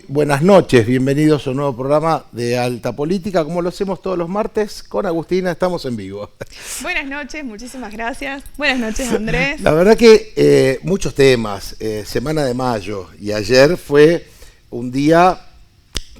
buenas noches, bienvenidos a un nuevo programa de Alta Política, como lo hacemos todos los martes, con Agustina, estamos en vivo. Buenas noches, muchísimas gracias. Buenas noches, Andrés. La verdad que muchos temas, semana de mayo, y ayer fue un día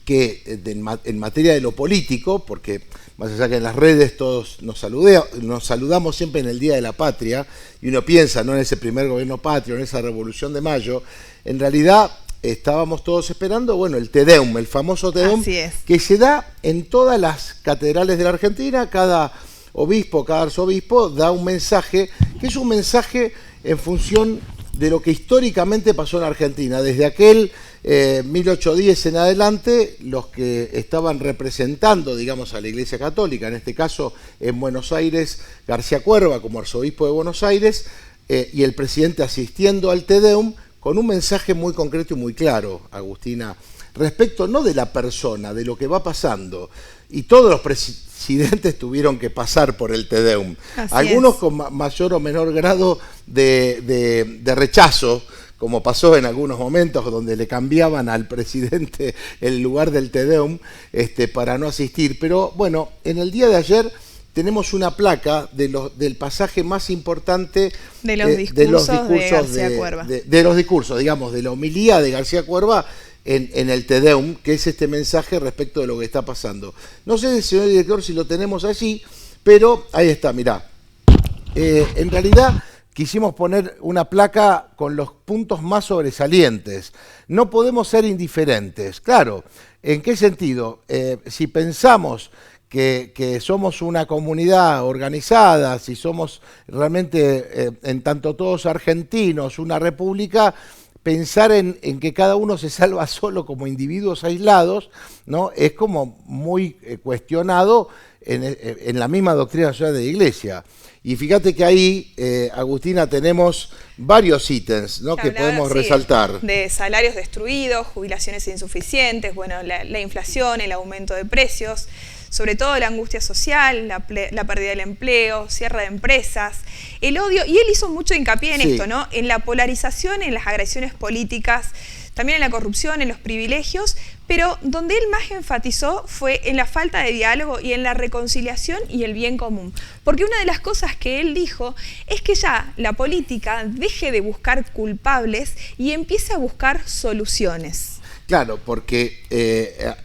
que en materia de lo político, porque más allá que en las redes todos nos saludamos siempre en el Día de la Patria, y uno piensa, ¿no?, en ese primer gobierno patrio, en esa revolución de mayo, en realidad estábamos todos esperando, bueno, el Te Deum, el famoso Te Deum, que se da en todas las catedrales de la Argentina. Cada obispo, cada arzobispo da un mensaje, que es un mensaje en función de lo que históricamente pasó en Argentina. Desde aquel 1810 en adelante, los que estaban representando, digamos, a la Iglesia Católica, en este caso en Buenos Aires, García Cuerva como arzobispo de Buenos Aires, y el presidente asistiendo al Te Deum, con un mensaje muy concreto y muy claro, Agustina, respecto no de la persona, de lo que va pasando. Y todos los presidentes tuvieron que pasar por el Te Deum. Algunos con mayor o menor grado de rechazo, como pasó en algunos momentos donde le cambiaban al presidente el lugar del Te Deum para no asistir. Pero bueno, en el día de ayer tenemos una placa del pasaje más importante de los discursos de García Cuerva. De los discursos, digamos, de la homilía de García Cuerva en el Te Deum, que es este mensaje respecto de lo que está pasando. No sé, señor director, si lo tenemos allí, pero ahí está, mirá. En realidad quisimos poner una placa con los puntos más sobresalientes. No podemos ser indiferentes. Claro, ¿en qué sentido? Si pensamos que somos una comunidad organizada, si somos realmente, en tanto todos argentinos, una república, pensar en que cada uno se salva solo como individuos aislados, ¿no?, es como muy cuestionado en la misma doctrina social de la Iglesia. Y fíjate que ahí, Agustina, tenemos varios ítems, ¿no?, que podemos resaltar. De salarios destruidos, jubilaciones insuficientes, bueno, la inflación, el aumento de precios, sobre todo la angustia social, la pérdida del empleo, cierre de empresas, el odio, y él hizo mucho hincapié en esto, ¿no?, en la polarización, en las agresiones políticas, también en la corrupción, en los privilegios, pero donde él más enfatizó fue en la falta de diálogo y en la reconciliación y el bien común. Porque una de las cosas que él dijo es que ya la política deje de buscar culpables y empiece a buscar soluciones. Claro, porque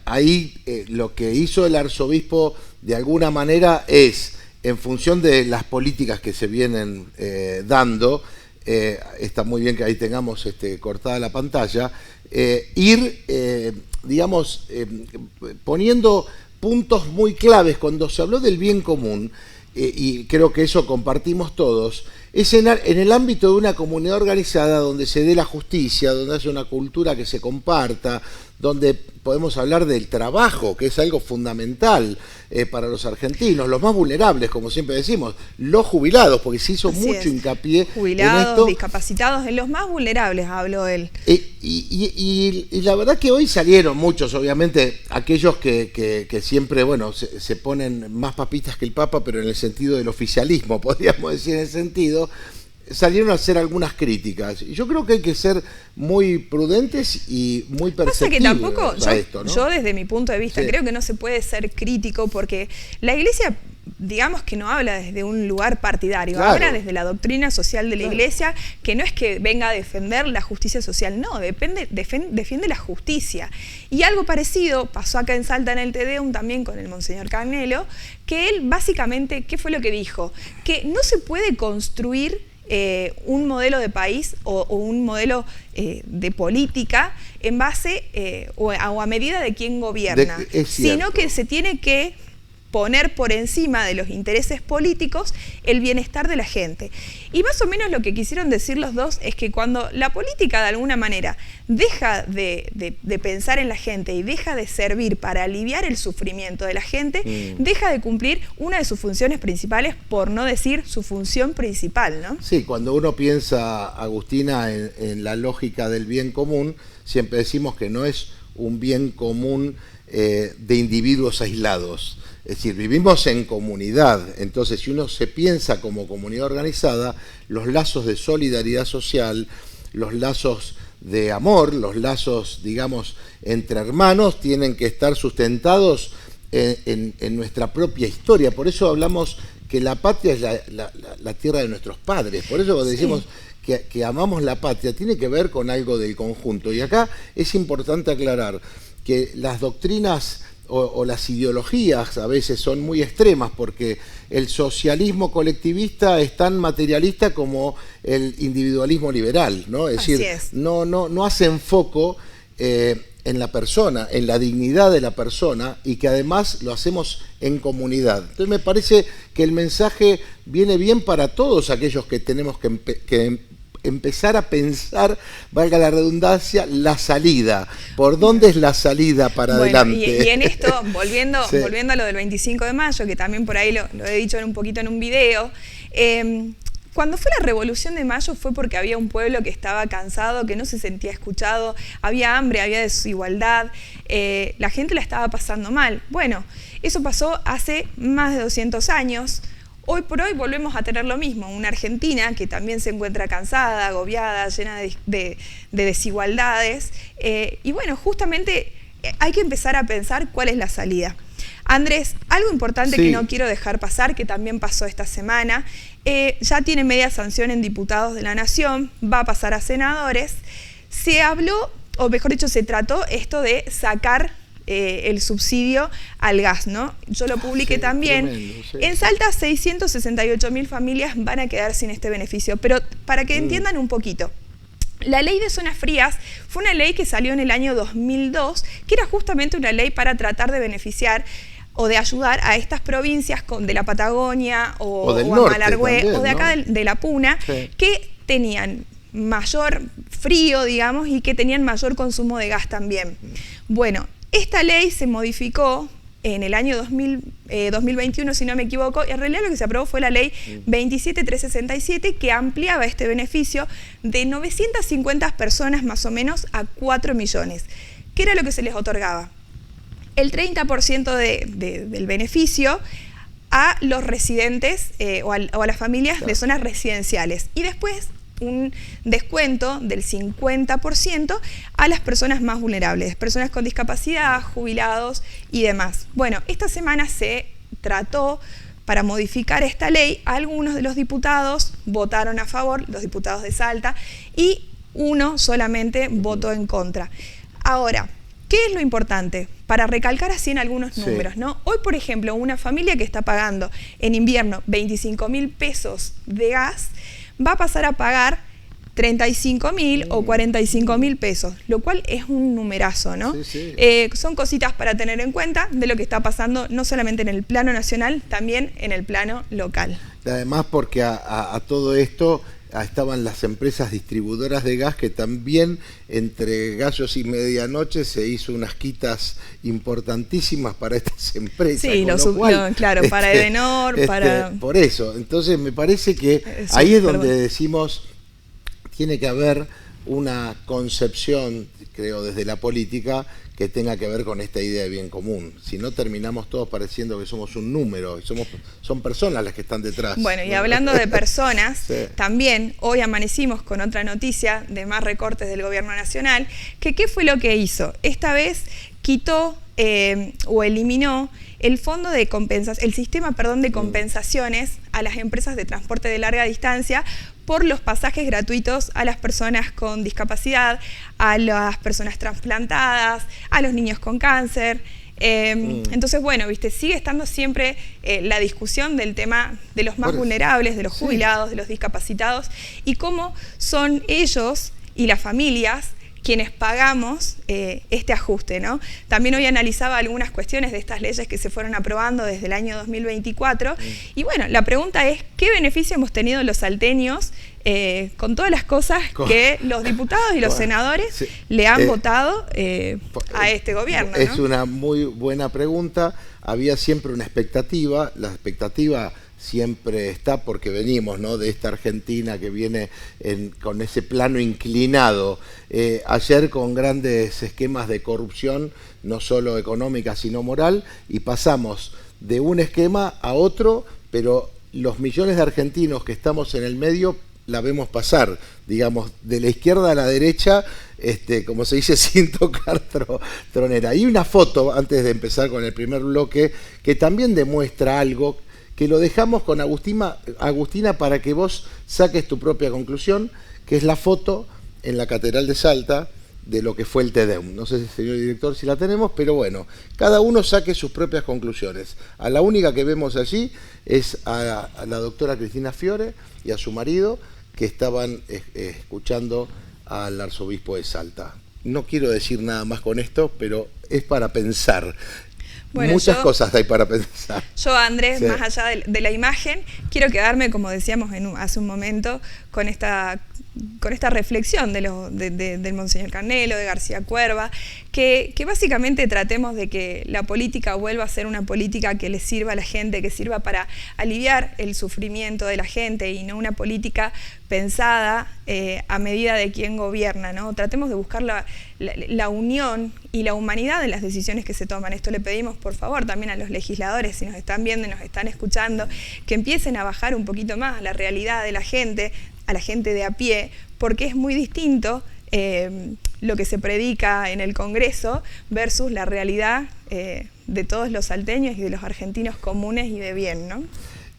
ahí lo que hizo el arzobispo de alguna manera es, en función de las políticas que se vienen dando, está muy bien que ahí tengamos cortada la pantalla, ir, digamos, poniendo puntos muy claves. Cuando se habló del bien común, y creo que eso compartimos todos, es en el ámbito de una comunidad organizada donde se dé la justicia, donde haya una cultura que se comparta, donde podemos hablar del trabajo, que es algo fundamental para los argentinos, los más vulnerables, como siempre decimos, los jubilados, porque se hizo mucho hincapié jubilados, en esto. Discapacitados, de los más vulnerables, habló él. Y la verdad que hoy salieron muchos, obviamente, aquellos que siempre, bueno, se ponen más papistas que el Papa, pero en el sentido del oficialismo, podríamos decir, en ese sentido, salieron a hacer algunas críticas. Y yo creo que hay que ser muy prudentes y muy perceptibles. Pasa que tampoco, esto, ¿no? Yo desde mi punto de vista, creo que no se puede ser crítico porque la Iglesia, digamos que no habla desde un lugar partidario, habla desde la doctrina social de la Iglesia, que no es que venga a defender la justicia social, no, defiende la justicia. Y algo parecido pasó acá en Salta en el Te Deum también con el Monseñor Cagnelo, que él básicamente, ¿qué fue lo que dijo? Que no se puede construir un modelo de país o un modelo de política en base o a medida de quién gobierna, sino que se tiene que poner por encima de los intereses políticos el bienestar de la gente. Y más o menos lo que quisieron decir los dos es que cuando la política de alguna manera deja de pensar en la gente y deja de servir para aliviar el sufrimiento de la gente, deja de cumplir una de sus funciones principales, por no decir su función principal, ¿no? Sí, cuando uno piensa, Agustina, en la lógica del bien común, siempre decimos que no es un bien común de individuos aislados. Es decir, vivimos en comunidad, entonces si uno se piensa como comunidad organizada, los lazos de solidaridad social, los lazos de amor, los lazos, digamos, entre hermanos, tienen que estar sustentados en nuestra propia historia. Por eso hablamos que la patria es la tierra de nuestros padres. Por eso decimos que amamos la patria, tiene que ver con algo del conjunto. Y acá es importante aclarar que las doctrinas o las ideologías a veces son muy extremas, porque el socialismo colectivista es tan materialista como el individualismo liberal, ¿no? Es decir, no hacen foco en la persona, en la dignidad de la persona, y que además lo hacemos en comunidad. Entonces me parece que el mensaje viene bien para todos aquellos que tenemos que empezar a pensar, valga la redundancia, la salida. ¿Por dónde es la salida para adelante? Y en esto, volviendo a lo del 25 de mayo, que también por ahí lo he dicho un poquito en un video, cuando fue la Revolución de Mayo fue porque había un pueblo que estaba cansado, que no se sentía escuchado, había hambre, había desigualdad, la gente la estaba pasando mal. Bueno, eso pasó hace más de 200 años. Hoy por hoy volvemos a tener lo mismo, una Argentina que también se encuentra cansada, agobiada, llena de desigualdades. Y bueno, justamente hay que empezar a pensar cuál es la salida. Andrés, algo importante que no quiero dejar pasar, que también pasó esta semana, ya tiene media sanción en diputados de la Nación, va a pasar a senadores. Se habló, o mejor dicho, se trató esto de sacar el subsidio al gas, ¿no? Yo lo publiqué también. Tremendo, en Salta 668.000 familias van a quedar sin este beneficio, pero para que entiendan un poquito. La ley de zonas frías fue una ley que salió en el año 2002, que era justamente una ley para tratar de beneficiar o de ayudar a estas provincias de la Patagonia o del norte Malargüe también, o de acá de la Puna, que tenían mayor frío, digamos, y que tenían mayor consumo de gas también. Bueno, esta ley se modificó en el año 2021, si no me equivoco, y en realidad lo que se aprobó fue la ley 27367, que ampliaba este beneficio de 950 personas más o menos a 4 millones. ¿Qué era lo que se les otorgaba? El 30% del beneficio a los residentes o a las familias de zonas residenciales. Y después un descuento del 50% a las personas más vulnerables, personas con discapacidad, jubilados y demás. Bueno, esta semana se trató para modificar esta ley. Algunos de los diputados votaron a favor, los diputados de Salta, y uno solamente votó en contra. Ahora, ¿qué es lo importante? Para recalcar así en algunos números, ¿no? Hoy, por ejemplo, una familia que está pagando en invierno 25.000 pesos de gas va a pasar a pagar 35.000 o 45.000 pesos, lo cual es un numerazo, ¿no? Son cositas para tener en cuenta de lo que está pasando no solamente en el plano nacional, también en el plano local. Además, porque a todo esto estaban las empresas distribuidoras de gas, que también entre gallos y medianoche se hizo unas quitas importantísimas para estas empresas. Sí, claro, para Edenor, para... Por eso, entonces me parece que ahí es donde decimos, tiene que haber una concepción, creo, desde la política, que tenga que ver con esta idea de bien común. Si no, terminamos todos pareciendo que somos un número, y son personas las que están detrás. Bueno, y hablando de personas, también hoy amanecimos con otra noticia de más recortes del gobierno nacional, que ¿qué fue lo que hizo? Esta vez quitó o eliminó el fondo de compensación, el sistema, de compensaciones a las empresas de transporte de larga distancia por los pasajes gratuitos a las personas con discapacidad, a las personas trasplantadas, a los niños con cáncer. Entonces, bueno, sigue estando siempre la discusión del tema de los más vulnerables, de los jubilados, de los discapacitados, y cómo son ellos y las familias quienes pagamos este ajuste, ¿no? También hoy analizaba algunas cuestiones de estas leyes que se fueron aprobando desde el año 2024. Y bueno, la pregunta es, ¿qué beneficio hemos tenido los salteños con todas las cosas que los diputados y los senadores le han votado a este gobierno, ¿no? Es una muy buena pregunta. Había siempre una expectativa, la expectativa siempre está porque venimos, ¿no?, de esta Argentina que viene con ese plano inclinado. Ayer con grandes esquemas de corrupción, no solo económica sino moral, y pasamos de un esquema a otro, pero los millones de argentinos que estamos en el medio la vemos pasar, digamos, de la izquierda a la derecha, como se dice, sin tocar tronera. Y una foto, antes de empezar con el primer bloque, que también demuestra algo, que lo dejamos con Agustina para que vos saques tu propia conclusión, que es la foto en la Catedral de Salta, de lo que fue el Te Deum. No sé, señor director, si la tenemos, pero bueno, cada uno saque sus propias conclusiones. A la única que vemos allí es a la doctora Cristina Fiore y a su marido, que estaban escuchando al arzobispo de Salta. No quiero decir nada más con esto, pero es para pensar. Bueno, muchas cosas hay para pensar. Yo, Andrés, sí, más allá de la imagen, quiero quedarme, como decíamos hace un momento, con esta reflexión del Monseñor Carnelo, de García Cuerva, que básicamente tratemos de que la política vuelva a ser una política que le sirva a la gente, que sirva para aliviar el sufrimiento de la gente y no una política pensada a medida de quien gobierna, ¿no? Tratemos de buscar la unión y la humanidad en las decisiones que se toman. Esto le pedimos, por favor, también a los legisladores, si nos están viendo y nos están escuchando, que empiecen a bajar un poquito más la realidad de la gente, a la gente de a pie, porque es muy distinto lo que se predica en el Congreso versus la realidad de todos los salteños y de los argentinos comunes y de bien, ¿no?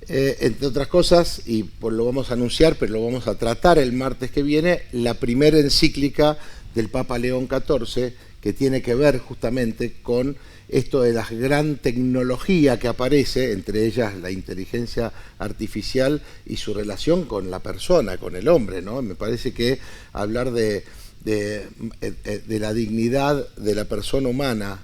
Entre otras cosas, y lo vamos a anunciar, pero lo vamos a tratar el martes que viene, la primera encíclica del Papa León XIV, que tiene que ver justamente con esto de la gran tecnología que aparece, entre ellas la inteligencia artificial y su relación con la persona, con el hombre, ¿no? Me parece que hablar de la dignidad de la persona humana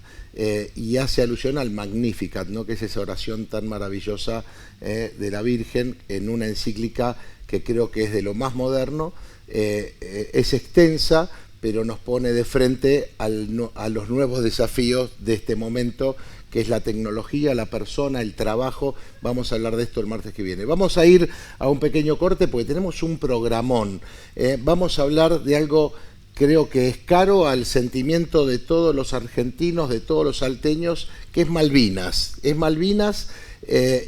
y hace alusión al Magnificat, ¿no? Que es esa oración tan maravillosa de la Virgen en una encíclica que creo que es de lo más moderno, es extensa, pero nos pone de frente a los nuevos desafíos de este momento, que es la tecnología, la persona, el trabajo. Vamos a hablar de esto el martes que viene. Vamos a ir a un pequeño corte porque tenemos un programón. Vamos a hablar de algo, creo que es caro al sentimiento de todos los argentinos, de todos los salteños, que es Malvinas. Es Malvinas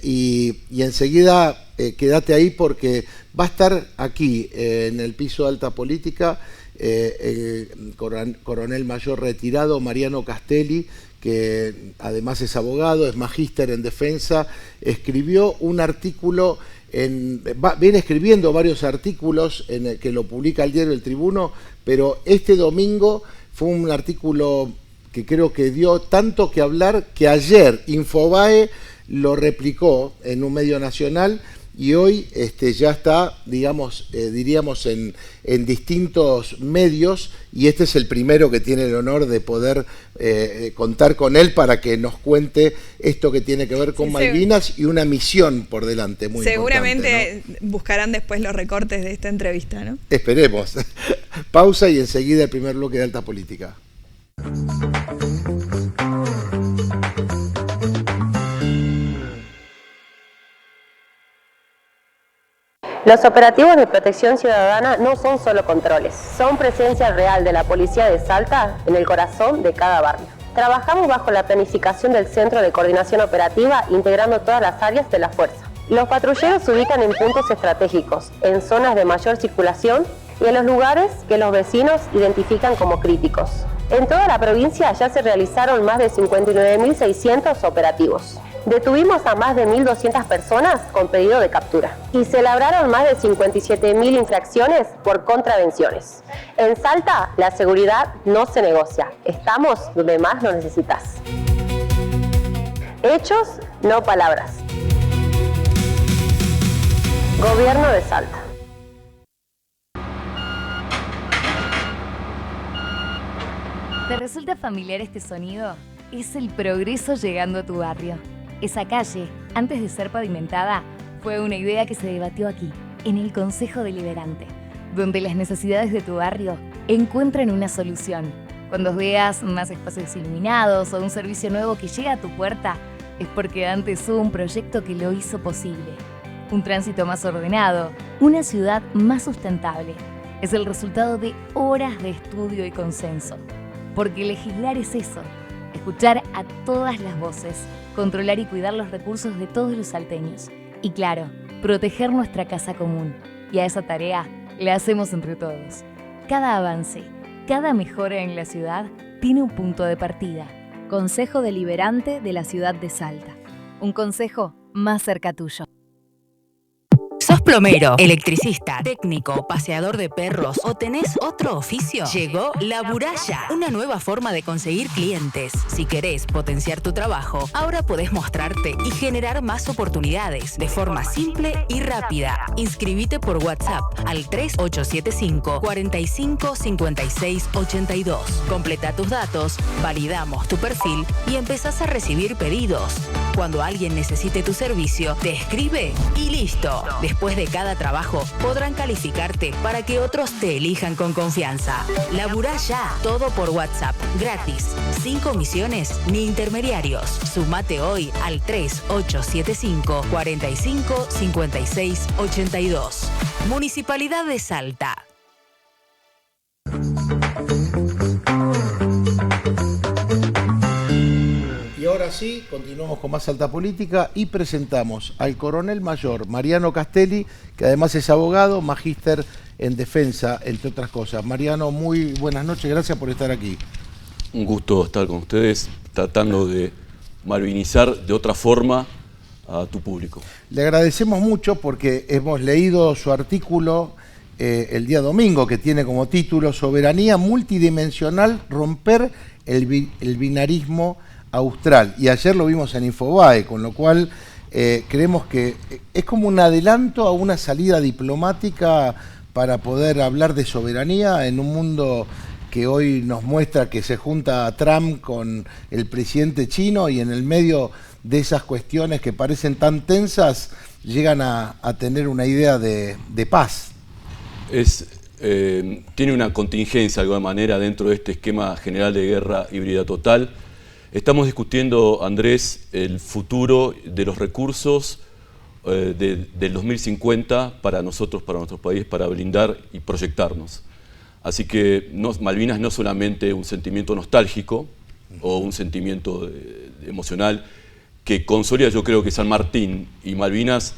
y enseguida quédate ahí porque va a estar aquí en el piso de Alta Política el coronel mayor retirado Mariano Castelli, que además es abogado, es magíster en defensa, escribió un artículo, viene escribiendo varios artículos en el que lo publica el diario El Tribuno, pero este domingo fue un artículo que creo que dio tanto que hablar que ayer Infobae lo replicó en un medio nacional. Y hoy ya está, digamos, diríamos en distintos medios, y este es el primero que tiene el honor de poder contar con él para que nos cuente esto que tiene que ver con Malvinas y una misión por delante muy seguramente importante, ¿no? Buscarán después los recortes de esta entrevista, ¿no? Esperemos. Pausa y enseguida el primer bloque de Alta Política. Los operativos de protección ciudadana no son solo controles, son presencia real de la policía de Salta en el corazón de cada barrio. Trabajamos bajo la planificación del Centro de Coordinación Operativa, integrando todas las áreas de la fuerza. Los patrulleros se ubican en puntos estratégicos, en zonas de mayor circulación y en los lugares que los vecinos identifican como críticos. En toda la provincia ya se realizaron más de 59.600 operativos. Detuvimos a más de 1.200 personas con pedido de captura y se labraron más de 57.000 infracciones por contravenciones. En Salta, la seguridad no se negocia. Estamos donde más lo necesitas. Hechos, no palabras. Gobierno de Salta. ¿Te resulta familiar este sonido? Es el progreso llegando a tu barrio. Esa calle, antes de ser pavimentada, fue una idea que se debatió aquí, en el Consejo Deliberante, donde las necesidades de tu barrio encuentran una solución. Cuando veas más espacios iluminados o un servicio nuevo que llega a tu puerta, es porque antes hubo un proyecto que lo hizo posible. Un tránsito más ordenado, una ciudad más sustentable. Es el resultado de horas de estudio y consenso. Porque legislar es eso, escuchar a todas las voces, controlar y cuidar los recursos de todos los salteños. Y claro, proteger nuestra casa común. Y a esa tarea la hacemos entre todos. Cada avance, cada mejora en la ciudad tiene un punto de partida. Consejo Deliberante de la Ciudad de Salta. Un consejo más cerca tuyo. ¿Sos plomero, electricista, técnico, paseador de perros o tenés otro oficio? Llegó La Buralla, una nueva forma de conseguir clientes. Si querés potenciar tu trabajo, ahora podés mostrarte y generar más oportunidades de forma simple y rápida. Inscribite por WhatsApp al 3875 45 56 82. Completa tus datos, validamos tu perfil y empezás a recibir pedidos. Cuando alguien necesite tu servicio, te escribe y listo. Después de cada trabajo, podrán calificarte para que otros te elijan con confianza. Laburá ya, todo por WhatsApp, gratis, sin comisiones ni intermediarios. Sumate hoy al 3875 45 56 82. Municipalidad de Salta. Y ahora sí, continuamos con más Salta Política y presentamos al coronel mayor Mariano Castelli, que además es abogado, magíster en defensa, entre otras cosas. Mariano, muy buenas noches, gracias por estar aquí. Un gusto estar con ustedes, tratando de malvinizar de otra forma a tu público. Le agradecemos mucho porque hemos leído su artículo el día domingo, que tiene como título Soberanía multidimensional, romper el binarismo austral, y ayer lo vimos en Infobae, con lo cual creemos que es como un adelanto a una salida diplomática para poder hablar de soberanía en un mundo que hoy nos muestra que se junta Trump con el presidente chino, y en el medio de esas cuestiones que parecen tan tensas llegan a tener una idea de paz. Tiene una contingencia de alguna manera dentro de este esquema general de guerra híbrida total. Estamos discutiendo, Andrés, el futuro de los recursos del 2050 para nosotros, para nuestro país, para blindar y proyectarnos. Así que Malvinas no es solamente un sentimiento nostálgico o un sentimiento emocional que consolida, yo creo que San Martín y Malvinas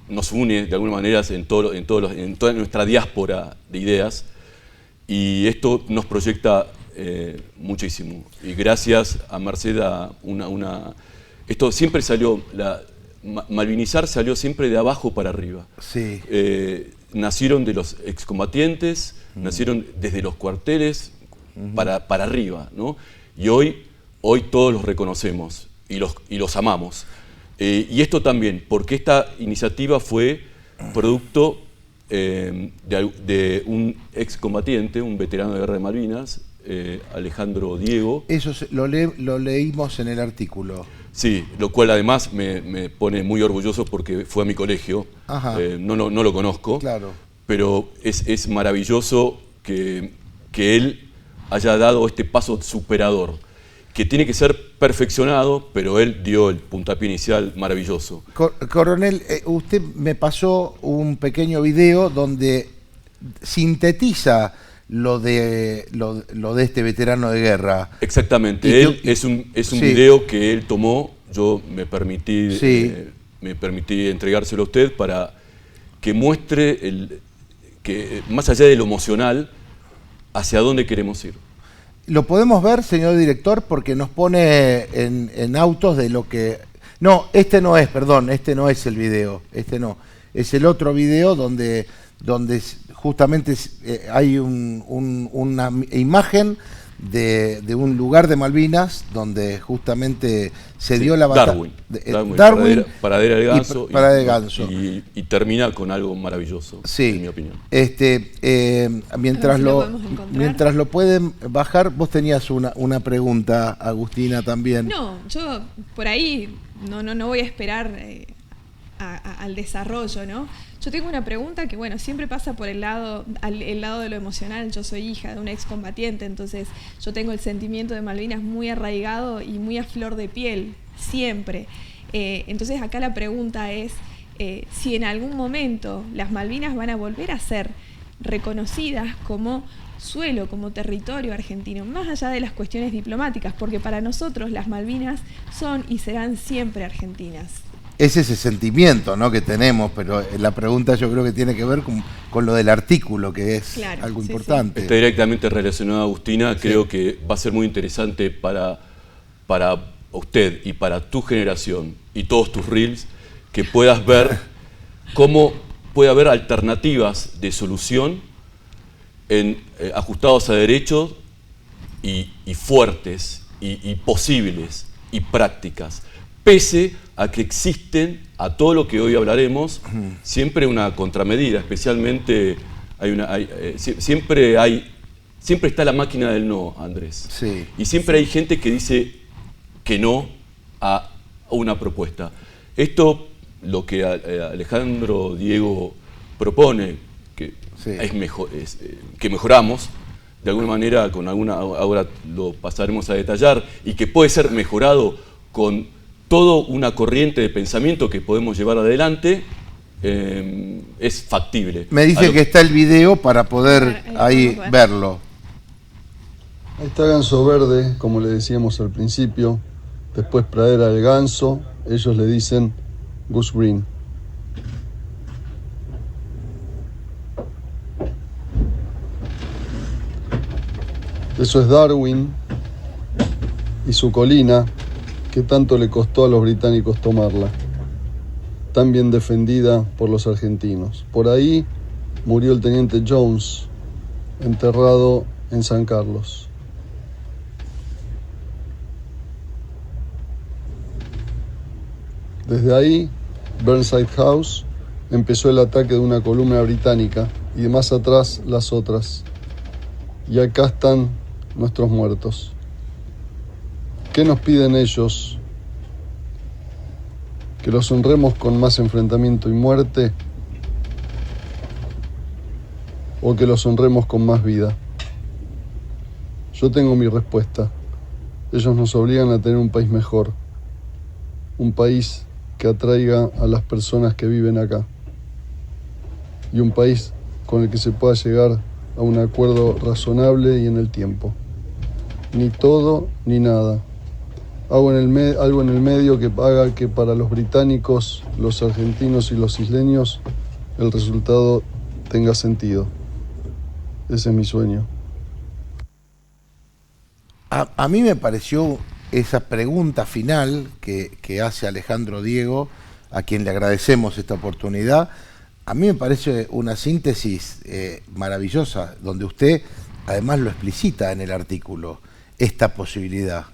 nos une de alguna manera en toda nuestra diáspora de ideas, y esto nos proyecta muchísimo. Y gracias a Merced, esto siempre salió, malvinizar salió siempre de abajo para arriba. Sí. Nacieron de los excombatientes, nacieron desde los cuarteles para arriba, ¿no? Y hoy todos los reconocemos y los amamos. Y esto también, porque esta iniciativa fue producto de un excombatiente, un veterano de guerra de Malvinas, Alejandro Diego. Eso lo leímos en el artículo. Sí, lo cual además me pone muy orgulloso porque fue a mi colegio. No lo conozco, claro, pero es maravilloso que él haya dado este paso superador, que tiene que ser perfeccionado, pero él dio el puntapié inicial maravilloso. Coronel, usted me pasó un pequeño video donde sintetiza lo de este veterano de guerra. Exactamente, es un sí, video que él tomó, yo me permití entregárselo a usted para que muestre que más allá de lo emocional, hacia dónde queremos ir. ¿Lo podemos ver, señor director? Porque nos pone en autos de lo que... No, este no es el video, este no. Es el otro video donde justamente hay una imagen de un lugar de Malvinas donde justamente se dio la batalla. Darwin, Pradera de Ganso. Y termina con algo maravilloso, sí, en mi opinión. Mientras lo pueden bajar, vos tenías una pregunta, Agustina, también. No, yo por ahí no voy a esperar al desarrollo, ¿no? Yo tengo una pregunta que, bueno, siempre pasa por el lado de lo emocional. Yo soy hija de un excombatiente, entonces yo tengo el sentimiento de Malvinas muy arraigado y muy a flor de piel, siempre. Entonces acá la pregunta es si en algún momento las Malvinas van a volver a ser reconocidas como suelo, como territorio argentino, más allá de las cuestiones diplomáticas, porque para nosotros las Malvinas son y serán siempre argentinas. es ese sentimiento, ¿no?, que tenemos, pero la pregunta yo creo que tiene que ver con lo del artículo, que es algo importante. Está directamente relacionado, Agustina. Creo que va a ser muy interesante para usted y para tu generación y todos tus reels, que puedas ver cómo puede haber alternativas de solución ajustados a derechos y fuertes y posibles y prácticas, pese a que existen, a todo lo que hoy hablaremos, siempre una contramedida, especialmente siempre está la máquina del no, Andrés. Sí. Y siempre hay gente que dice que no a una propuesta. Esto, lo que Alejandro Diego propone, que que mejoramos, de alguna manera, ahora lo pasaremos a detallar, y que puede ser mejorado con toda una corriente de pensamiento que podemos llevar adelante, es factible. Me dice que está el video para poder ahí verlo. Ahí está Ganso Verde, como le decíamos al principio, después Pradera del Ganso, ellos le dicen Goose Green. Eso es Darwin y su colina, que tanto le costó a los británicos tomarla, tan bien defendida por los argentinos. Por ahí murió el teniente Jones, enterrado en San Carlos. Desde ahí, Burnside House empezó el ataque de una columna británica y de más atrás las otras. Y acá están nuestros muertos. ¿Qué nos piden ellos? ¿Que los honremos con más enfrentamiento y muerte? ¿O que los honremos con más vida? Yo tengo mi respuesta. Ellos nos obligan a tener un país mejor. Un país que atraiga a las personas que viven acá. Y un país con el que se pueda llegar a un acuerdo razonable y en el tiempo. Ni todo ni nada. Algo en el medio que haga que para los británicos, los argentinos y los isleños el resultado tenga sentido. Ese es mi sueño. A mí me pareció esa pregunta final que hace Alejandro Diego, a quien le agradecemos esta oportunidad. A mí me parece una síntesis maravillosa, donde usted además lo explicita en el artículo, esta posibilidad.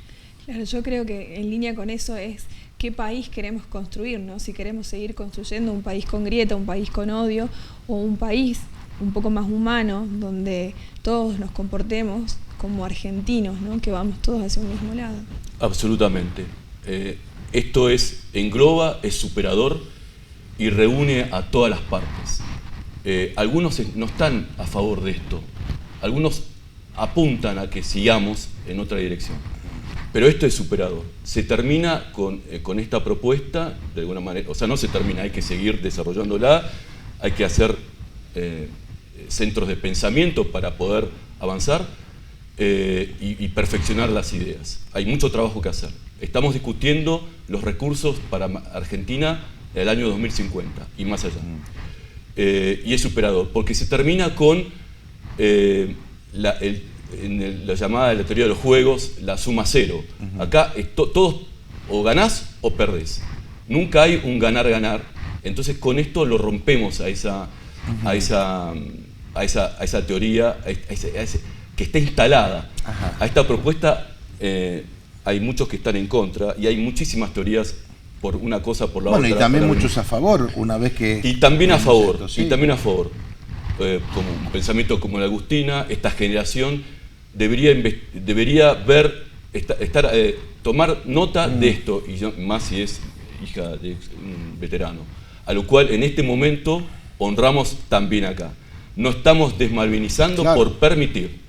Claro, yo creo que en línea con eso es qué país queremos construir, ¿no? Si queremos seguir construyendo un país con grieta, un país con odio, o un país un poco más humano, donde todos nos comportemos como argentinos, ¿no?, que vamos todos hacia un mismo lado. Absolutamente. Esto engloba, es superador y reúne a todas las partes. Algunos no están a favor de esto, algunos apuntan a que sigamos en otra dirección. Pero esto es superador. Se termina con esta propuesta, de alguna manera, o sea, no se termina, hay que seguir desarrollándola, hay que hacer centros de pensamiento para poder avanzar y perfeccionar las ideas. Hay mucho trabajo que hacer. Estamos discutiendo los recursos para Argentina el año 2050 y más allá. Y es superador, porque se termina con la llamada de la teoría de los juegos, la suma cero. Acá todos o ganás o perdés. Nunca hay un ganar-ganar. Entonces con esto lo rompemos a esa teoría que está instalada. A esta propuesta hay muchos que están en contra y hay muchísimas teorías por una cosa, por la otra. Bueno, y también muchos a favor, una vez que... Y también a favor, como un pensamiento como el Agustina, esta generación debería ver, tomar nota de esto, y más si es hija de un veterano, a lo cual en este momento honramos también acá. No estamos desmalvinizando por permitir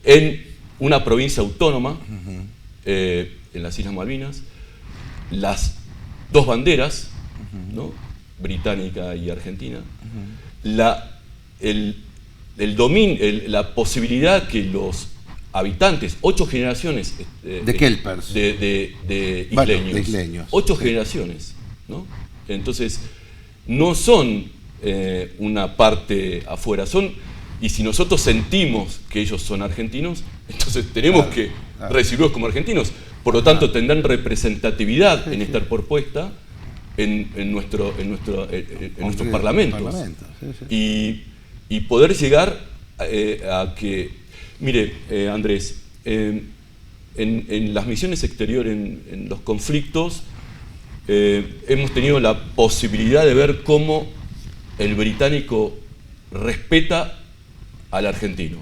en una provincia autónoma, en las Islas Malvinas, las dos banderas, ¿no?, británica y argentina, la posibilidad que los habitantes, 8 generaciones de kelpers, de isleños, 8 generaciones ¿no? Entonces, no son una parte afuera, y si nosotros sentimos que ellos son argentinos, entonces tenemos que recibirlos como argentinos. Por lo tanto, tendrán representatividad en esta propuesta en nuestros parlamentos. Y poder llegar a que, mire, Andrés, en las misiones exteriores, en los conflictos, hemos tenido la posibilidad de ver cómo el británico respeta al argentino.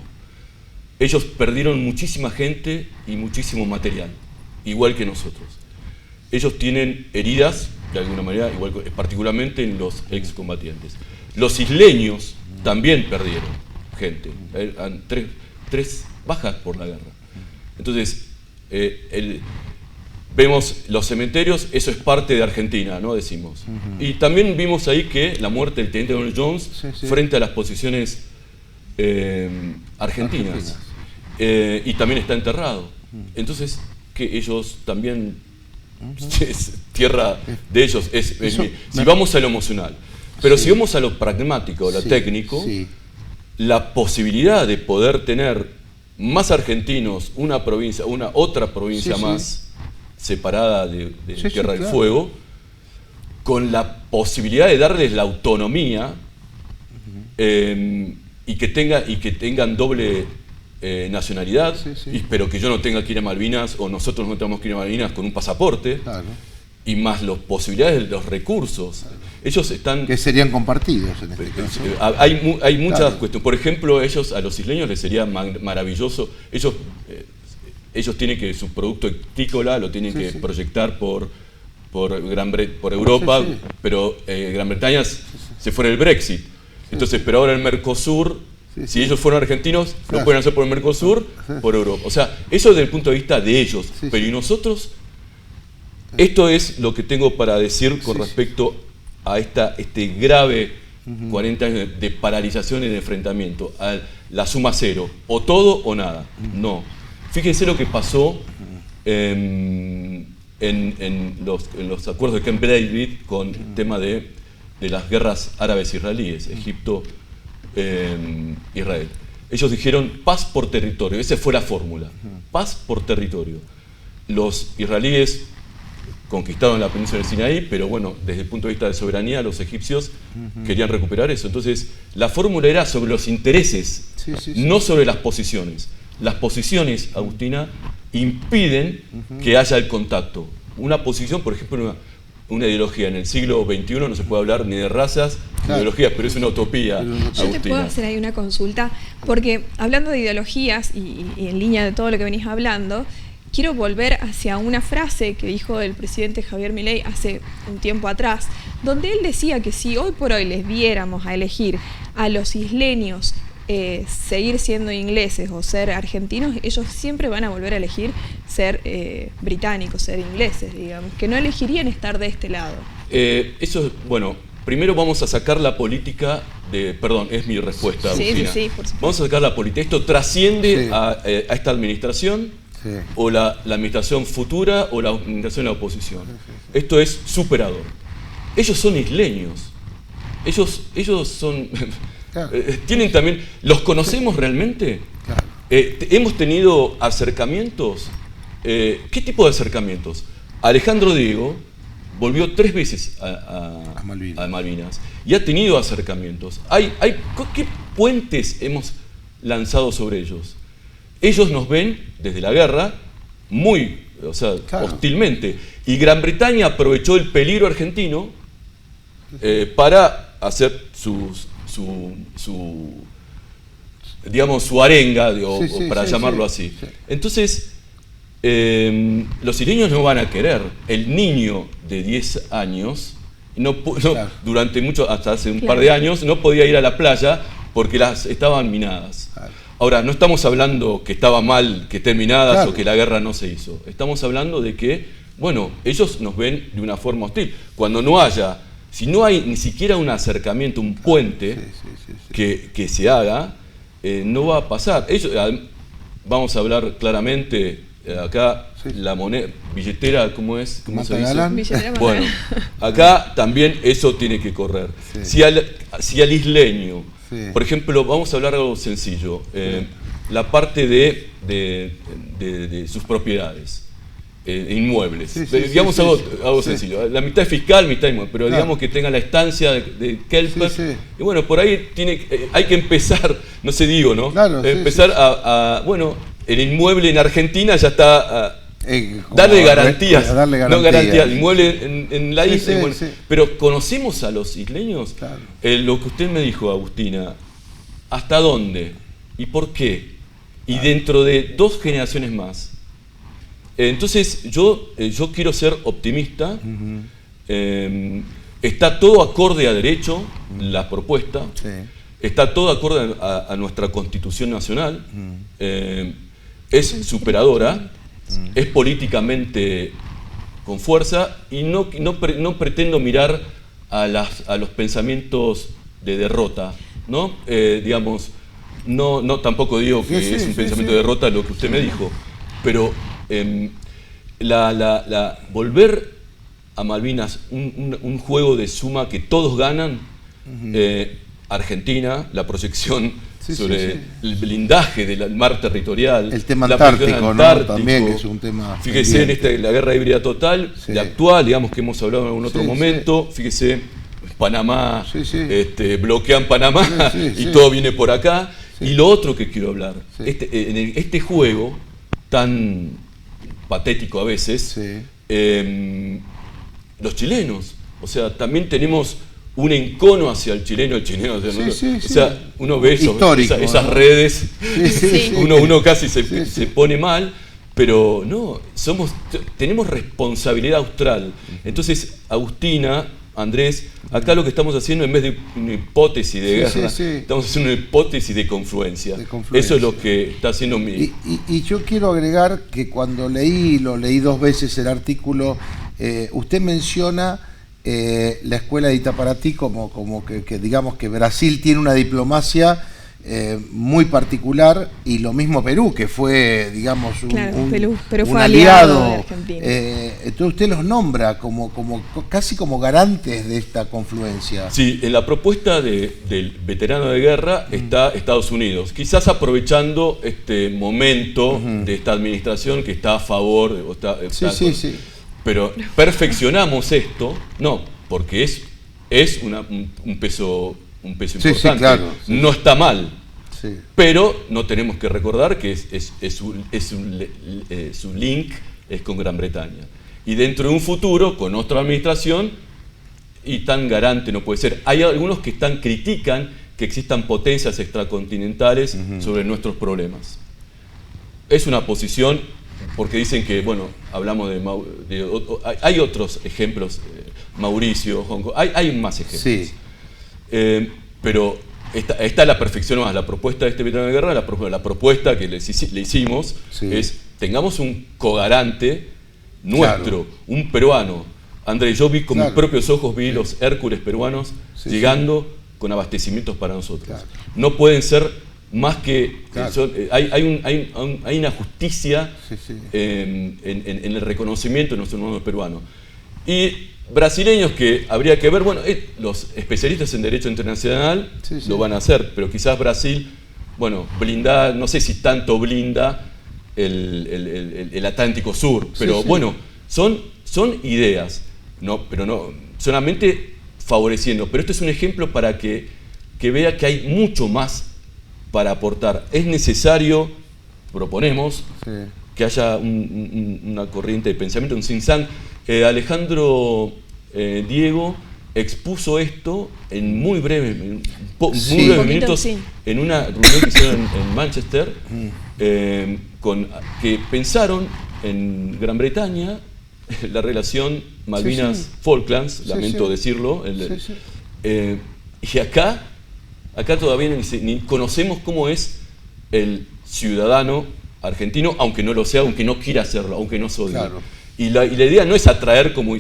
Ellos perdieron muchísima gente y muchísimo material, igual que nosotros. Ellos tienen heridas, de alguna manera, igual, particularmente en los excombatientes. Los isleños también perdieron gente, tres bajas por la guerra. Entonces, vemos los cementerios, eso es parte de Argentina, ¿no? Decimos. Y también vimos ahí que la muerte del teniente Donald Jones frente a las posiciones argentinas. Y también está enterrado. Entonces, que ellos también, es tierra de ellos. Si vamos a lo emocional. Pero si vamos a lo pragmático, a lo técnico, la posibilidad de poder tener más argentinos, otra provincia más separada de Tierra del Fuego, con la posibilidad de darles la autonomía y que tengan doble nacionalidad, pero que yo no tenga que ir a Malvinas, o nosotros no tengamos que ir a Malvinas con un pasaporte, y más las posibilidades de los recursos. Ellos están... Que serían compartidos en este caso. Hay muchas cuestiones. Por ejemplo, a los isleños les sería maravilloso. Ellos tienen que, su producto hortícola lo tienen que proyectar por Europa, pero Gran Bretaña se fue en el Brexit. Entonces, pero ahora el Mercosur, si ellos fueron argentinos, lo pueden hacer por el Mercosur, por Europa. O sea, eso desde el punto de vista de ellos. Pero ¿y nosotros? Esto es lo que tengo para decir con respecto a este grave 40 años de paralización y de enfrentamiento, a la suma cero, o todo o nada. No. Fíjense lo que pasó en los acuerdos de Camp David con el tema de las guerras árabes-israelíes, Egipto, Israel. Ellos dijeron paz por territorio, esa fue la fórmula, paz por territorio. Los israelíes conquistaron la península del Sinaí, pero bueno, desde el punto de vista de soberanía, los egipcios querían recuperar eso. Entonces, la fórmula era sobre los intereses, no sobre las posiciones. Las posiciones, Agustina, impiden que haya el contacto. Una posición, por ejemplo, una ideología en el siglo XXI no se puede hablar ni de razas ni de ideologías, pero es una utopía, Agustina. Yo te puedo hacer ahí una consulta, porque hablando de ideologías y en línea de todo lo que venís hablando, quiero volver hacia una frase que dijo el presidente Javier Milei hace un tiempo atrás, donde él decía que si hoy por hoy les diéramos a elegir a los isleños seguir siendo ingleses o ser argentinos, ellos siempre van a volver a elegir ser británicos, ser ingleses, digamos, que no elegirían estar de este lado. Eso, bueno, primero vamos a sacar la política de... Perdón, es mi respuesta, Agustina. Sí, por supuesto. Vamos a sacar la política. Esto trasciende a esta administración, o la administración futura, o la administración de la oposición. Esto es superador. Ellos son isleños. Ellos son... tienen también... ¿Los conocemos realmente? ¿Hemos tenido acercamientos? ¿Qué tipo de acercamientos? Alejandro Diego volvió 3 veces a Malvinas y ha tenido acercamientos. ¿Qué puentes hemos lanzado sobre ellos? Ellos nos ven desde la guerra muy, hostilmente. Y Gran Bretaña aprovechó el peligro argentino para hacer su arenga, para llamarlo así. Entonces, los isleños no van a querer. El niño de 10 años, durante hasta hace un par de años, no podía ir a la playa porque estaban minadas. Ahora, no estamos hablando que estaba mal que estén minadas o que la guerra no se hizo. Estamos hablando de que, bueno, ellos nos ven de una forma hostil. Cuando si no hay ni siquiera un acercamiento, un puente que se haga, no va a pasar. Vamos a hablar claramente, acá la moneda, billetera, ¿cómo es? ¿Cómo se dice? Bueno, acá también eso tiene que correr. Si al isleño, por ejemplo, vamos a hablar de algo sencillo, la parte de sus propiedades. Inmuebles. Digamos algo sencillo. La mitad es fiscal, mitad inmueble, pero digamos que tenga la estancia de Kelper. Y bueno, por ahí hay que empezar, no sé, digo, ¿no? Empezar a bueno, el inmueble en Argentina ya está. Darle garantías. No garantías. El inmueble en la isla. Pero conocemos a los isleños. Lo que usted me dijo, Agustina, ¿hasta dónde? ¿Y por qué? Y dentro de 2 generaciones más. Entonces yo quiero ser optimista. Está todo acorde a derecho, la propuesta. Está todo acorde a nuestra Constitución Nacional. Es superadora. Es políticamente con fuerza. Y no pretendo mirar a los pensamientos de derrota, ¿no? Digamos, no tampoco digo que es un pensamiento de derrota lo que usted me dijo. Pero volver a Malvinas un juego de suma que todos ganan, Argentina, la proyección sobre el blindaje del mar territorial, el tema antártico, ¿no? También que es un tema. Fíjese en la guerra híbrida total, la actual, digamos que hemos hablado en algún otro momento, fíjese, Panamá, bloquean Panamá y todo viene por acá. Y lo otro que quiero hablar, este juego tan patético a veces, los chilenos, o sea, también tenemos un encono hacia el chileno, o sea, uno ve esas redes, uno casi se pone mal, pero no, tenemos responsabilidad austral. Entonces, Agustina, Andrés, acá lo que estamos haciendo, en vez de una hipótesis de guerra, estamos haciendo una hipótesis de confluencia. Eso es lo que está haciendo mi... Y yo quiero agregar que cuando leí 2 veces el artículo, usted menciona la escuela de Itaparatí como que digamos que Brasil tiene una diplomacia muy particular, y lo mismo Perú, que fue, digamos, Perú un fue aliado de Argentina. Entonces usted los nombra casi como garantes de esta confluencia. Sí, en la propuesta del veterano de guerra está Estados Unidos, quizás aprovechando este momento de esta administración que está a favor, pero perfeccionamos esto, no, porque es un peso importante, no está mal, pero no tenemos que recordar que su link es con Gran Bretaña, y dentro de un futuro con otra administración, y tan garante no puede ser. Hay algunos que critican que existan potencias extracontinentales sobre nuestros problemas. Es una posición, porque dicen que, bueno, hablamos hay otros ejemplos, Mauricio, Hong Kong, hay más ejemplos. Pero esta es la perfección más. La propuesta de este veterano de guerra, la propuesta que le hicimos es: tengamos un cogarante nuestro, un peruano. Andrés, yo vi con mis propios ojos, vi los Hércules peruanos llegando con abastecimientos para nosotros. No pueden ser más que... hay una justicia en el reconocimiento de nuestro hermano peruano. Y brasileños que habría que ver, bueno, los especialistas en derecho internacional lo van a hacer, pero quizás Brasil, bueno, blinda, no sé si tanto blinda el Atlántico Sur, pero bueno, son ideas, pero no solamente favoreciendo. Pero esto es un ejemplo para que vea que hay mucho más para aportar. Es necesario, proponemos, que haya una corriente de pensamiento, un think tank. Alejandro Diego expuso esto en muy breves minutos en una reunión que hicieron en Manchester, que pensaron en Gran Bretaña la relación Malvinas-Falklands, lamento decirlo, y acá todavía ni conocemos cómo es el ciudadano argentino, aunque no lo sea, aunque no quiera hacerlo, aunque no se odie. Y la idea no es atraer como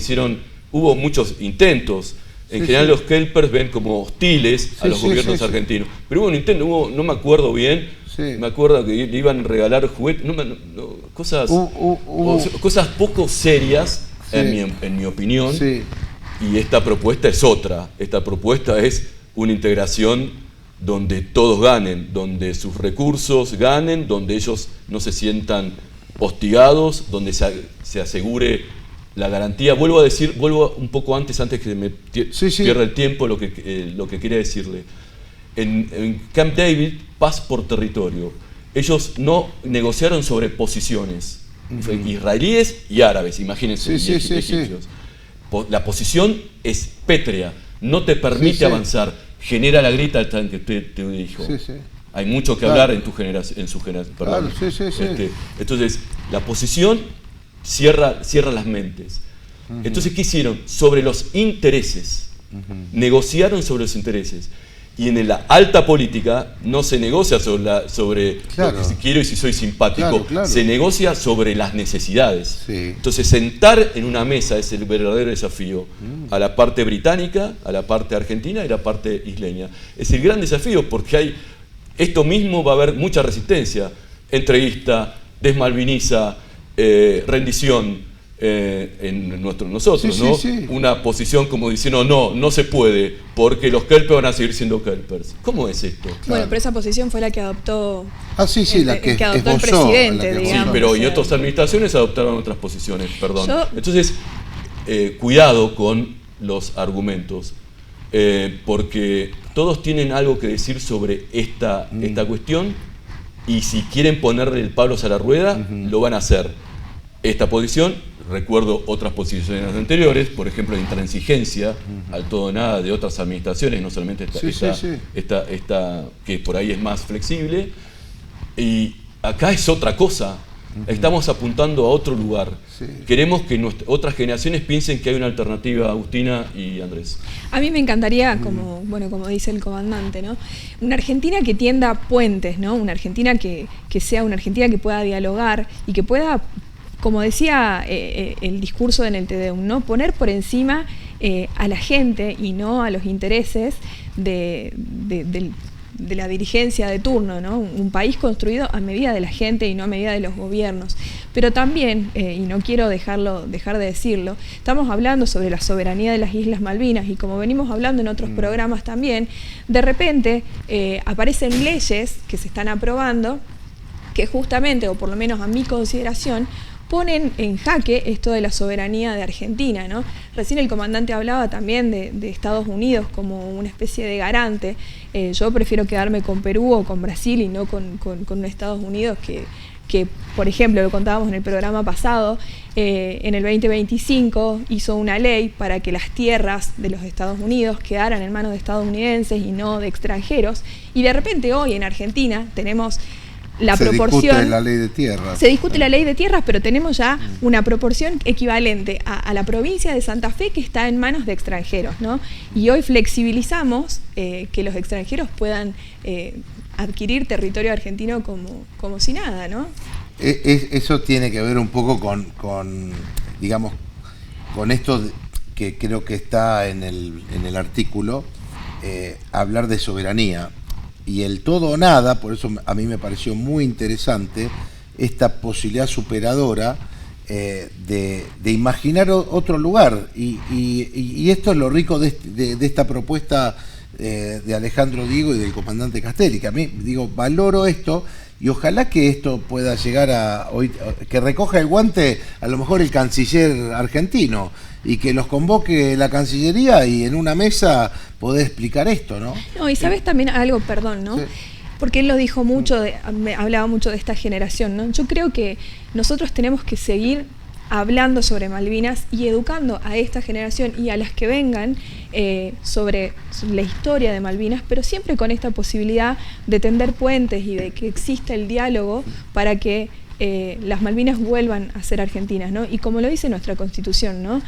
hubo muchos intentos. En general los Kelpers ven como hostiles a los gobiernos argentinos. Pero hubo un intento, no me acuerdo bien, Sí. Me acuerdo que le iban a regalar juguetes, cosas poco serias, sí, en mi opinión. Sí. Y esta propuesta es otra. Esta propuesta es una integración donde todos ganen, donde sus recursos ganen, donde ellos no se sientan hostigados, donde se asegure la garantía. Vuelvo un poco antes que me pierda el tiempo, lo que quería decirle. En Camp David, paz por territorio. Ellos no negociaron sobre posiciones, israelíes y árabes, imagínense, egipcios. La posición es pétrea, no te permite avanzar, genera la grita que te dijo. Hay mucho que hablar en su generación. Perdón. Entonces, la posición cierra las mentes. Entonces, ¿qué hicieron? Sobre los intereses. Negociaron sobre los intereses. Y en la alta política no se negocia sobre lo que quiero y si soy simpático, se negocia sobre las necesidades. Entonces sentar en una mesa es el verdadero desafío a la parte británica, a la parte argentina y a la parte isleña. Es el gran desafío porque esto mismo va a haber mucha resistencia, entreguista, desmalviniza, rendición. En nosotros, ¿no? Una posición como diciendo no se puede, porque los kelpers van a seguir siendo kelpers. ¿Cómo es esto? Bueno, pero esa posición fue la que adoptó la que adoptó el presidente, digamos. Sí, pero y otras administraciones adoptaron otras posiciones, perdón. Entonces, cuidado con los argumentos, porque todos tienen algo que decir sobre esta cuestión, y si quieren ponerle el palo a la rueda, lo van a hacer. Esta posición, recuerdo otras posiciones anteriores, por ejemplo, la intransigencia al todo o nada de otras administraciones, no solamente esta que por ahí es más flexible, y acá es otra cosa. Estamos apuntando a otro lugar. Queremos que otras generaciones piensen que hay una alternativa, Agustina y Andrés. A mí me encantaría, como dice el comandante, ¿no? Una Argentina que tienda puentes, ¿no? Una Argentina que sea una Argentina que pueda dialogar y que pueda, como decía el discurso en el Te Deum, ¿no? Poner por encima a la gente y no a los intereses de la dirigencia de turno, ¿no? Un país construido a medida de la gente y no a medida de los gobiernos. Pero también, y no quiero dejar de decirlo, estamos hablando sobre la soberanía de las Islas Malvinas, y como venimos hablando en otros programas también, de repente aparecen leyes que se están aprobando que justamente, o por lo menos a mi consideración, ponen en jaque esto de la soberanía de Argentina, ¿no? Recién el comandante hablaba también de Estados Unidos como una especie de garante. Yo prefiero quedarme con Perú o con Brasil y no con Estados Unidos, que, por ejemplo, lo contábamos en el programa pasado, en el 2025 hizo una ley para que las tierras de los Estados Unidos quedaran en manos de estadounidenses y no de extranjeros. Y de repente hoy en Argentina tenemos la proporción. Se discute la ley de tierras. Se discute la ley de tierras, pero tenemos ya una proporción equivalente a la provincia de Santa Fe, que está en manos de extranjeros, ¿no? Y hoy flexibilizamos que los extranjeros puedan adquirir territorio argentino como si nada, ¿no? Eso tiene que ver un poco con esto que creo que está en el artículo, hablar de soberanía. Y el todo o nada, por eso a mí me pareció muy interesante esta posibilidad superadora de imaginar otro lugar. Y esto es lo rico de esta propuesta de Alejandro Diego y del comandante Castelli, que a mí, valoro esto, y ojalá que esto pueda llegar que recoja el guante a lo mejor el canciller argentino, y que los convoque la Cancillería y en una mesa poder explicar esto, ¿no? No, y sabes también algo, perdón, ¿no? Sí. Porque él lo dijo mucho, hablaba mucho de esta generación, ¿no? Yo creo que nosotros tenemos que seguir hablando sobre Malvinas y educando a esta generación y a las que vengan sobre la historia de Malvinas, pero siempre con esta posibilidad de tender puentes y de que exista el diálogo para que las Malvinas vuelvan a ser argentinas, ¿no? Y como lo dice nuestra Constitución, ¿no?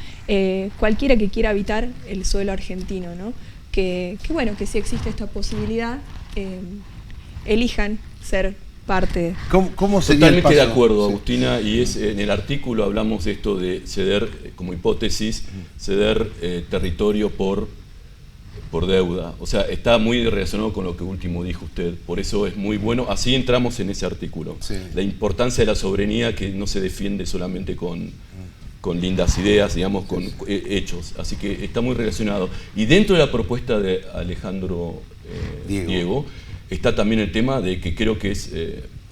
Cualquiera que quiera habitar el suelo argentino, ¿no? Que si existe esta posibilidad, elijan ser parte. ¿Cómo sería Totalmente el paso? De acuerdo, Agustina, y en el artículo hablamos de esto de ceder, como hipótesis, ceder territorio por por deuda. O sea, está muy relacionado con lo que último dijo usted. Por eso es muy bueno. Así entramos en ese artículo. Sí. La importancia de la soberanía, que no se defiende solamente con lindas ideas, digamos, con hechos. Así que está muy relacionado. Y dentro de la propuesta de Alejandro Diego está también el tema de que creo que es,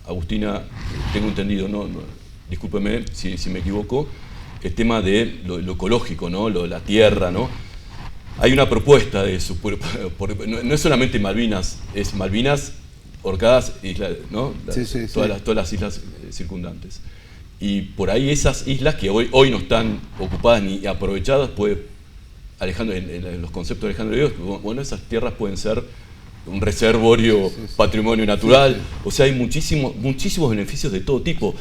Agustina, tengo entendido, discúlpeme si me equivoco, el tema de lo ecológico, ¿no? La tierra, ¿no? Hay una propuesta de eso, no es solamente Malvinas, es Malvinas, Orcadas, islas, ¿no? Todas las islas circundantes. Y por ahí esas islas que hoy no están ocupadas ni aprovechadas, Alejandro, en los conceptos de Alejandro Diego, bueno, esas tierras pueden ser un reservorio, patrimonio natural, o sea, hay muchísimos beneficios de todo tipo.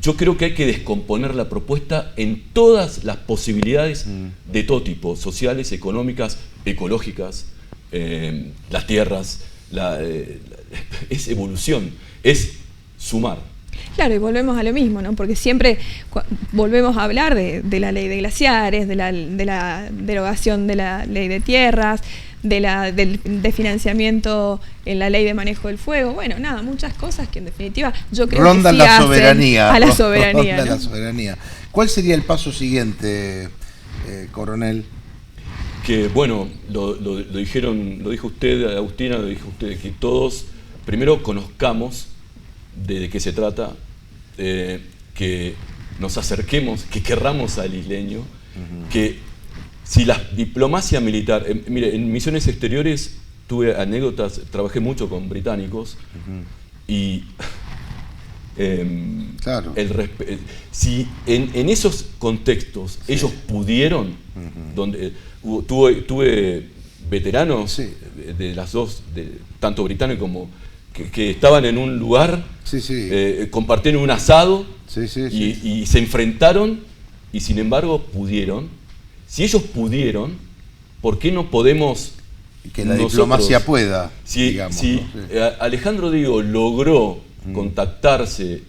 Yo creo que hay que descomponer la propuesta en todas las posibilidades de todo tipo, sociales, económicas, ecológicas, las tierras, es evolución, es sumar. Claro, y volvemos a lo mismo, ¿no? Porque siempre volvemos a hablar de la ley de glaciares, de la derogación de la ley de tierras, de financiamiento en la ley de manejo del fuego. Bueno, nada, muchas cosas que en definitiva yo creo rondan que sí la soberanía, a la soberanía. Ronda ¿no? la soberanía. ¿Cuál sería el paso siguiente, coronel? Que bueno, lo dijo usted, Agustina, lo dijo usted, que todos primero conozcamos de qué se trata, que nos acerquemos, que querramos al isleño, que si la diplomacia militar, mire, en misiones exteriores tuve anécdotas, trabajé mucho con británicos y claro. Si en esos contextos ellos pudieron, donde tuve veteranos de las dos, tanto británicos como que estaban en un lugar, compartieron un asado y se enfrentaron y sin embargo pudieron. Si ellos pudieron, ¿por qué no podemos que la diplomacia pueda? Si Alejandro Diego logró contactarse,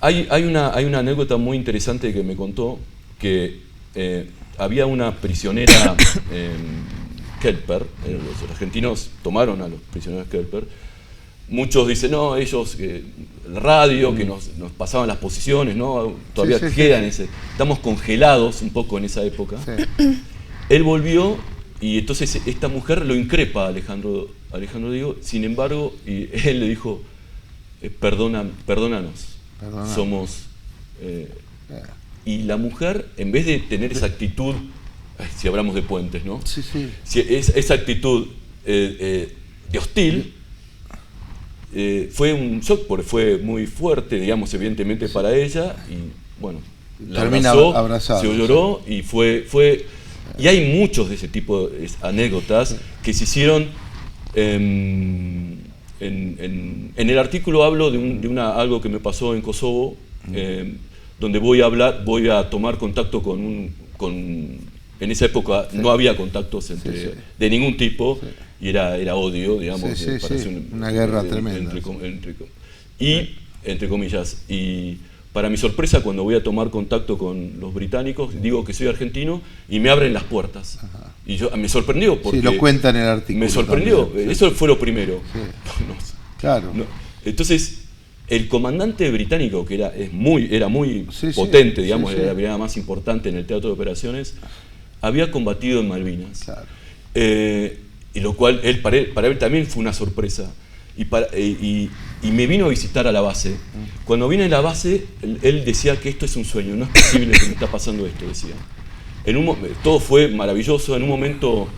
hay una anécdota muy interesante que me contó, que había una prisionera Kelper, los argentinos tomaron a los prisioneros Kelper. Muchos dicen, no, ellos, el radio, que nos pasaban las posiciones, ¿no? Todavía quedan estamos congelados un poco en esa época. Él volvió y entonces esta mujer lo increpa a Alejandro Diego, sin embargo, y él le dijo, perdónanos, somos... y la mujer, en vez de tener esa actitud, si hablamos de puentes, ¿no? Si esa actitud de hostil, fue un shock porque fue muy fuerte, digamos, evidentemente para ella, y bueno, la abrazó, se lloró y y hay muchos de ese tipo de anécdotas que se hicieron. En el artículo hablo de algo que me pasó en Kosovo, donde voy a tomar contacto en esa época no había contactos de ningún tipo, y era odio, digamos, una guerra tremenda. Entre comillas, y para mi sorpresa, cuando voy a tomar contacto con los británicos, digo que soy argentino y me abren las puertas. Y me sorprendió porque... lo cuenta en el artículo. Me sorprendió, eso fue lo primero. Claro. Entonces, el comandante británico, que era muy potente, digamos, era la brigada más importante en el teatro de operaciones, había combatido en Malvinas. Claro. Y lo cual para él también fue una sorpresa. Y me vino a visitar a la base. Cuando vine a la base, él decía que esto es un sueño, no es posible que me está pasando esto, decía. Todo fue maravilloso, en un momento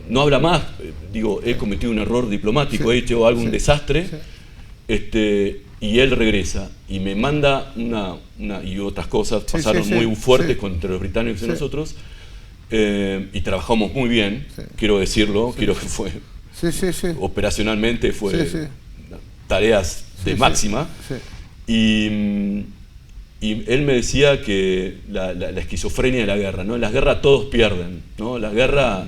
no habla más, digo, he cometido un error diplomático, he hecho algún desastre, y él regresa y me manda y otras cosas pasaron muy fuertes entre los británicos y nosotros. Y trabajamos muy bien, quiero decirlo, quiero que fue operacionalmente fue tareas de máxima. Y él me decía que la esquizofrenia de la guerra, ¿no? En las guerras todos pierden, ¿no? La guerra,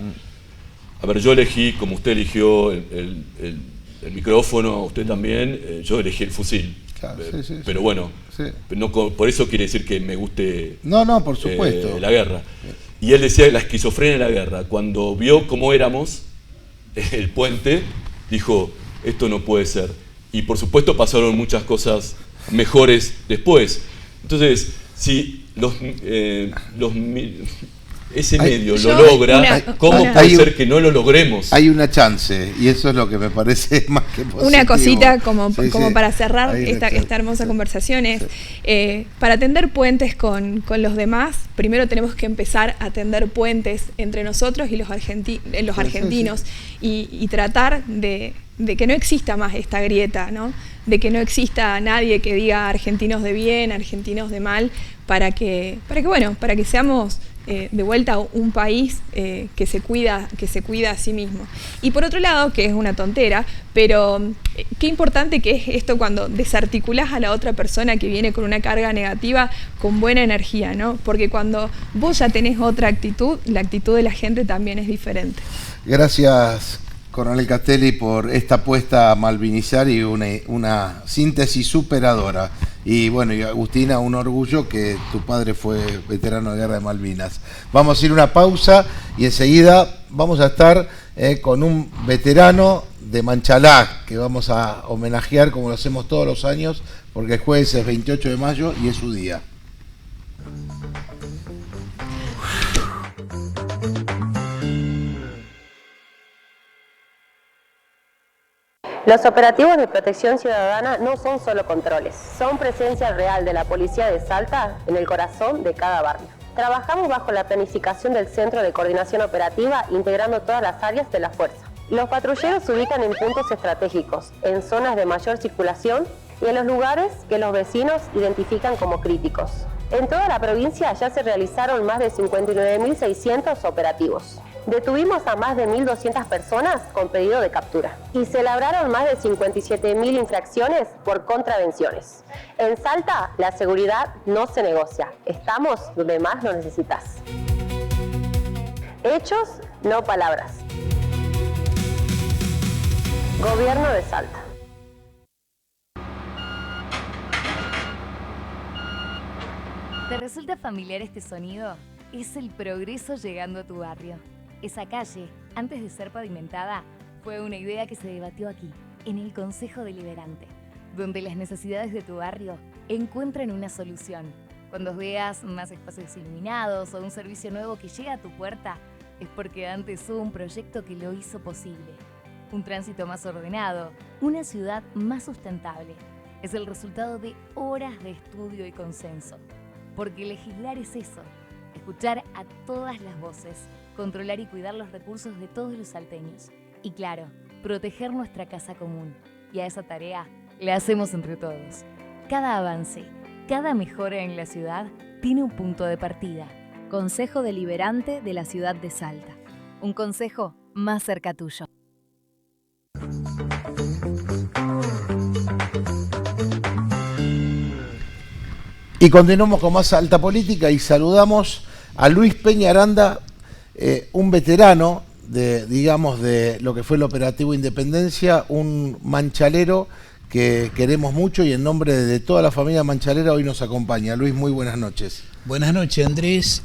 a ver, yo elegí, como usted eligió el micrófono, usted también, yo elegí el fusil. Claro, pero bueno, no, por eso quiere decir que me guste no, por supuesto. La guerra. Y él decía la esquizofrenia de la guerra. Cuando vio cómo éramos, el puente, dijo, esto no puede ser. Y por supuesto pasaron muchas cosas mejores después. Entonces, si ese medio lo logra, ¿cómo puede ser que no lo logremos? Hay una chance, y eso es lo que me parece más que positivo. Una cosita como para cerrar esta hermosa conversación es, para tender puentes con los demás, primero tenemos que empezar a tender puentes entre nosotros y los argentinos y tratar de que no exista más esta grieta, ¿no? De que no exista nadie que diga argentinos de bien, argentinos de mal, para que seamos de vuelta un país que se cuida a sí mismo. Y por otro lado, que es una tontera, pero qué importante que es esto cuando desarticulás a la otra persona que viene con una carga negativa con buena energía, ¿no? Porque cuando vos ya tenés otra actitud, la actitud de la gente también es diferente. Gracias, Coronel Castelli, por esta apuesta a malvinizar y una síntesis superadora. Y bueno, y Agustina, un orgullo que tu padre fue veterano de Guerra de Malvinas. Vamos a ir a una pausa y enseguida vamos a estar con un veterano de Manchalá, que vamos a homenajear como lo hacemos todos los años, porque el jueves es 28 de mayo y es su día. Los operativos de protección ciudadana no son solo controles, son presencia real de la policía de Salta en el corazón de cada barrio. Trabajamos bajo la planificación del Centro de Coordinación Operativa, integrando todas las áreas de la fuerza. Los patrulleros se ubican en puntos estratégicos, en zonas de mayor circulación y en los lugares que los vecinos identifican como críticos. En toda la provincia ya se realizaron más de 59.600 operativos. Detuvimos a más de 1.200 personas con pedido de captura y se labraron más de 57.000 infracciones por contravenciones. En Salta, la seguridad no se negocia. Estamos donde más lo necesitas. Hechos, no palabras. Gobierno de Salta. ¿Te resulta familiar este sonido? Es el progreso llegando a tu barrio. Esa calle, antes de ser pavimentada, fue una idea que se debatió aquí, en el Consejo Deliberante, donde las necesidades de tu barrio encuentran una solución. Cuando veas más espacios iluminados o un servicio nuevo que llega a tu puerta, es porque antes hubo un proyecto que lo hizo posible. Un tránsito más ordenado, una ciudad más sustentable. Es el resultado de horas de estudio y consenso. Porque legislar es eso, escuchar a todas las voces, controlar y cuidar los recursos de todos los salteños. Y claro, proteger nuestra casa común. Y a esa tarea la hacemos entre todos. Cada avance, cada mejora en la ciudad tiene un punto de partida. Consejo Deliberante de la ciudad de Salta. Un consejo más cerca tuyo. Y continuamos con más Alta Política y saludamos a Luis Peña Aranda, un veterano de lo que fue el Operativo Independencia, un manchalero que queremos mucho y en nombre de toda la familia manchalera hoy nos acompaña. Luis, muy buenas noches. Buenas noches, Andrés.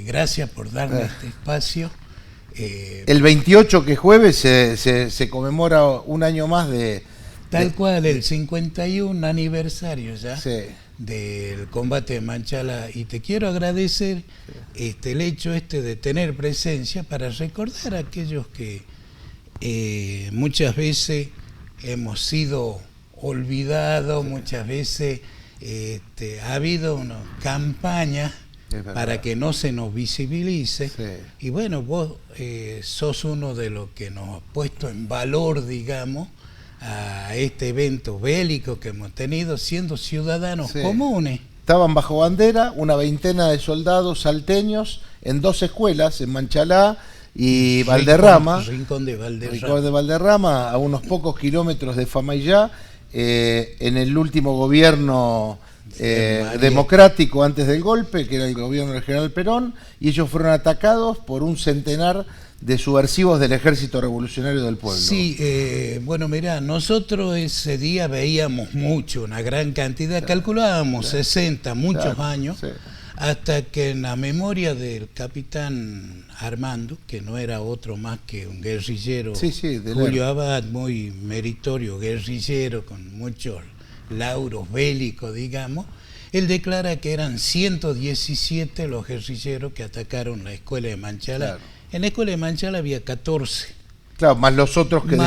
Gracias por darme este espacio. El 28, que es jueves, se conmemora un año más de... Tal cual, el 51 aniversario ya. Sí. Del combate de Manchalá, y te quiero agradecer el hecho de tener presencia para recordar a aquellos que muchas veces hemos sido olvidados, muchas veces ha habido una campaña para que no se nos visibilice, sí. Y bueno, vos sos uno de los que nos ha puesto en valor, digamos, a este evento bélico que hemos tenido siendo ciudadanos comunes. Estaban bajo bandera una veintena de soldados salteños en dos escuelas, en Manchalá y Valderrama. Rincón de Valderrama, a unos pocos kilómetros de Famaillá, en el último gobierno democrático antes del golpe, que era el gobierno del general Perón, y ellos fueron atacados por un centenar de subversivos del Ejército Revolucionario del Pueblo. Sí, bueno, mirá, nosotros ese día veíamos mucho, una gran cantidad, calculábamos 60, muchos años, hasta que en la memoria del capitán Armando, que no era otro más que un guerrillero, Julio Abad, muy meritorio, guerrillero, con muchos lauros bélicos, digamos, él declara que eran 117 los guerrilleros que atacaron la escuela de Manchala. Claro. En la escuela de Manchala había 14. Claro, más los otros que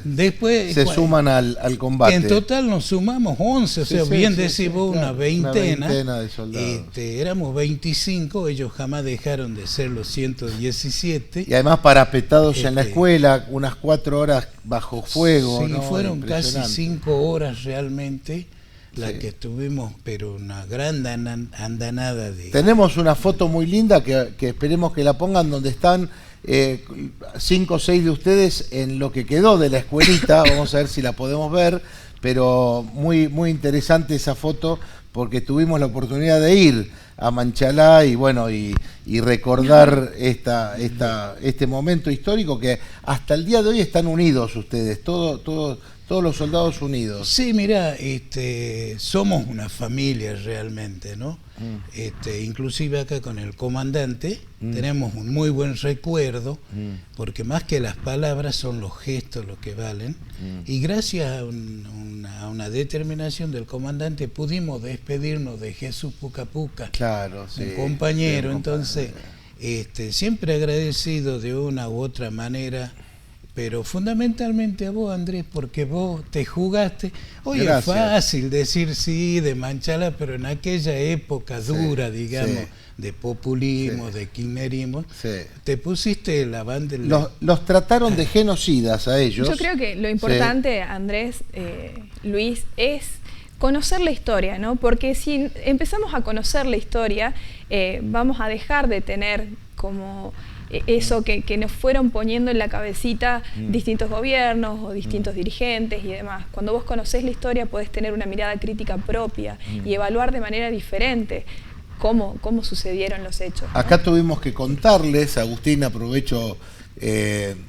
después se suman al combate. En total nos sumamos 11, o sea, bien decís vos, una veintena de soldados. Éramos 25, ellos jamás dejaron de ser los 117. Y además parapetados en la escuela, unas 4 horas bajo fuego. Sí, ¿no? Fueron casi 5 horas realmente las que estuvimos, pero una gran andanada de... Tenemos una foto muy linda que esperemos que la pongan, donde están 5 o 6 de ustedes en lo que quedó de la escuelita. Vamos a ver si la podemos ver, pero muy, muy interesante esa foto, porque tuvimos la oportunidad de ir a Manchalá y bueno, y recordar este momento histórico, que hasta el día de hoy están unidos ustedes, todos los soldados unidos. Sí, mirá, somos una familia realmente, ¿no? Inclusive acá con el comandante tenemos un muy buen recuerdo, porque más que las palabras son los gestos los que valen, y gracias a una determinación del comandante pudimos despedirnos de Jesús Pucapuca, claro, un compañero. Entonces siempre agradecido de una u otra manera, pero fundamentalmente a vos, Andrés, porque vos te jugaste. Hoy es fácil decir sí de Manchala, pero en aquella época dura, digamos, de populismo, de kirchnerismo, te pusiste la bandera. Los trataron de genocidas a ellos. Yo creo que lo importante, Andrés, Luis, es conocer la historia, ¿no? Porque si empezamos a conocer la historia, vamos a dejar de tener como eso que nos fueron poniendo en la cabecita distintos gobiernos o distintos dirigentes y demás. Cuando vos conocés la historia podés tener una mirada crítica propia y evaluar de manera diferente cómo sucedieron los hechos, ¿no? Acá tuvimos que contarles, Agustín, aprovecho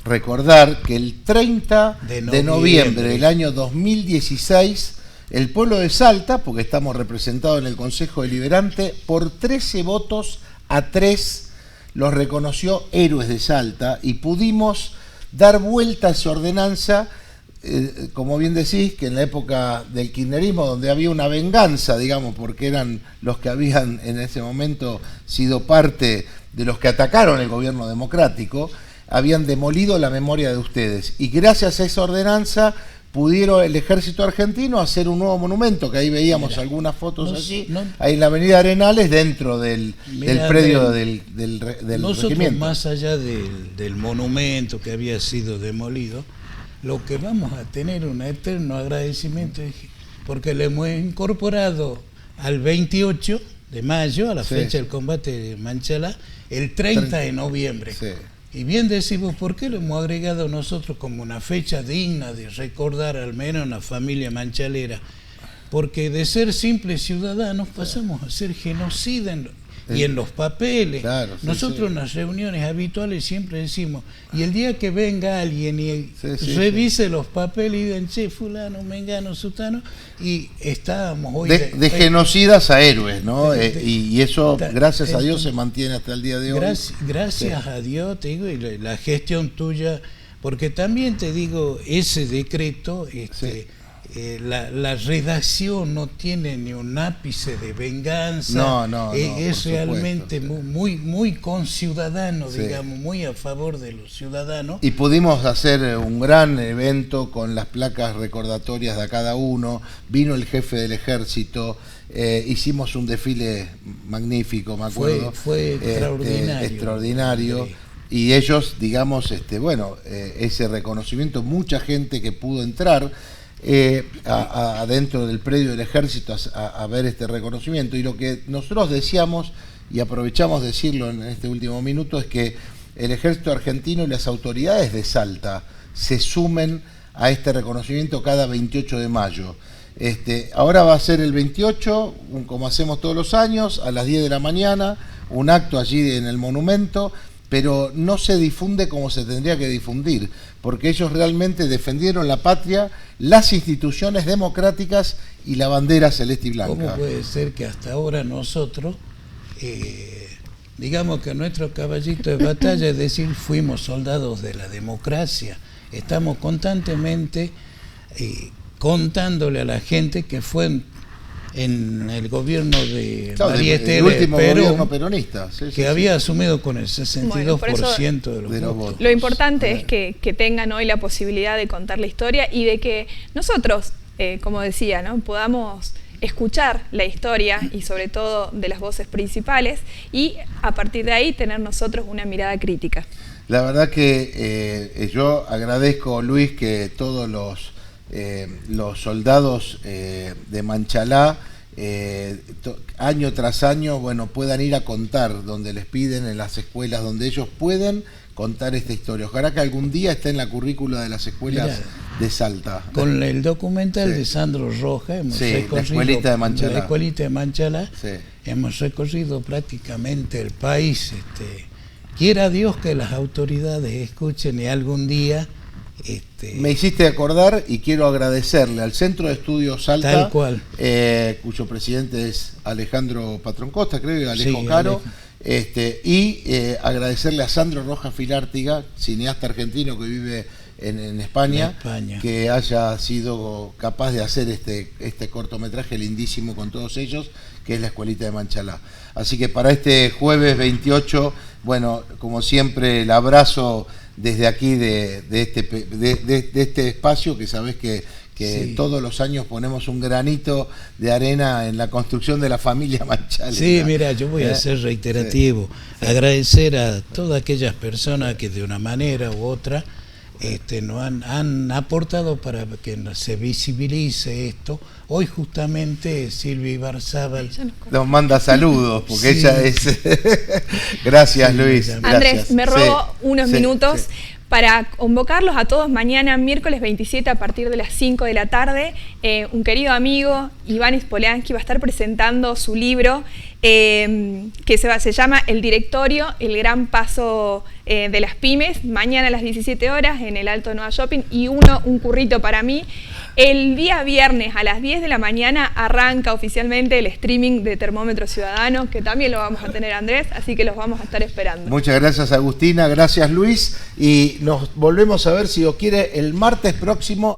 recordar que el 30 de noviembre del año 2016, el pueblo de Salta, porque estamos representados en el Consejo Deliberante, por 13 votos a 3, los reconoció héroes de Salta, y pudimos dar vuelta a esa ordenanza, como bien decís, que en la época del kirchnerismo, donde había una venganza, digamos, porque eran los que habían en ese momento sido parte de los que atacaron el gobierno democrático, habían demolido la memoria de ustedes. Y gracias a esa ordenanza pudieron el ejército argentino hacer un nuevo monumento, que ahí veíamos algunas fotos allí, ahí en la avenida Arenales, dentro del predio del nosotros, regimiento. Más allá del monumento que había sido demolido, lo que vamos a tener un eterno agradecimiento, porque le hemos incorporado al 28 de mayo, a la fecha del combate de Manchala, el 30 de noviembre. Y bien decimos, ¿por qué lo hemos agregado nosotros como una fecha digna de recordar al menos una familia manchalera? Porque de ser simples ciudadanos pasamos a ser genocidas y en los papeles. Claro, nosotros en las reuniones habituales siempre decimos, y el día que venga alguien y revise los papeles y digan, che, fulano, mengano, sutano, y estábamos hoy... De genocidas a héroes, ¿no? Y eso, gracias a Dios, se mantiene hasta el día de hoy. Gracias a Dios, te digo, y la gestión tuya, porque también te digo, ese decreto... La redacción no tiene ni un ápice de venganza, es realmente muy conciudadano, digamos, muy a favor de los ciudadanos. Y pudimos hacer un gran evento con las placas recordatorias de cada uno, vino el jefe del ejército, hicimos un desfile magnífico, me acuerdo. Fue extraordinario. Y ellos, digamos, ese reconocimiento, mucha gente que pudo entrar adentro del predio del ejército a ver este reconocimiento. Y lo que nosotros decíamos, y aprovechamos de decirlo en este último minuto, es que el ejército argentino y las autoridades de Salta se sumen a este reconocimiento cada 28 de mayo. Ahora va a ser el 28, como hacemos todos los años, a las 10 de la mañana, un acto allí en el monumento, pero no se difunde como se tendría que difundir, porque ellos realmente defendieron la patria, las instituciones democráticas y la bandera celeste y blanca. ¿Cómo puede ser que hasta ahora nosotros, digamos que nuestro caballito de batalla, es decir, fuimos soldados de la democracia? Estamos constantemente contándole a la gente que fue en el gobierno de María Estela, el último gobierno peronista, que había asumido con el 62% de los votos. Lo importante es que tengan hoy la posibilidad de contar la historia y de que nosotros, como decía, ¿no?, podamos escuchar la historia y sobre todo de las voces principales y a partir de ahí tener nosotros una mirada crítica. La verdad que yo agradezco, Luis, que todos los soldados de Manchalá año tras año, bueno, puedan ir a contar donde les piden, en las escuelas donde ellos pueden contar esta historia. Ojalá que algún día esté en la currícula de las escuelas de Salta. Con el documental de Sandro Roja hemos recorrido, la escuelita de Manchalá. La escuelita de Manchalá, hemos recorrido prácticamente el país. Quiera Dios que las autoridades escuchen y algún día... Me hiciste acordar y quiero agradecerle al Centro de Estudios Salta, tal cual, cuyo presidente es Alejandro Patrón Costa, creo, y Alejo Caro, y agradecerle a Sandro Rojas Filártiga, cineasta argentino que vive en España, que haya sido capaz de hacer este cortometraje lindísimo con todos ellos, que es la escuelita de Manchalá. Así que para este jueves 28, bueno, como siempre, el abrazo desde aquí de este espacio, que sabés que todos los años ponemos un granito de arena en la construcción de la familia Manchalá. Sí, mira, yo voy a ser reiterativo, agradecer a todas aquellas personas que de una manera u otra nos han aportado para que se visibilice esto. Hoy justamente Silvia Ibarzábal nos manda saludos, porque ella es... Gracias, Luis. Andrés, gracias. me robo unos minutos para convocarlos a todos mañana, miércoles 27, a partir de las 5 de la tarde. Un querido amigo, Iván Ispoliansky, va a estar presentando su libro que se llama El Directorio, el gran paso de las pymes, mañana a las 17 horas en el Alto Nueva Shopping, y un currito para mí. El día viernes a las 10 de la mañana arranca oficialmente el streaming de Termómetro Ciudadano, que también lo vamos a tener, Andrés, así que los vamos a estar esperando. Muchas gracias, Agustina, gracias, Luis, y nos volvemos a ver, si Dios quiere, el martes próximo.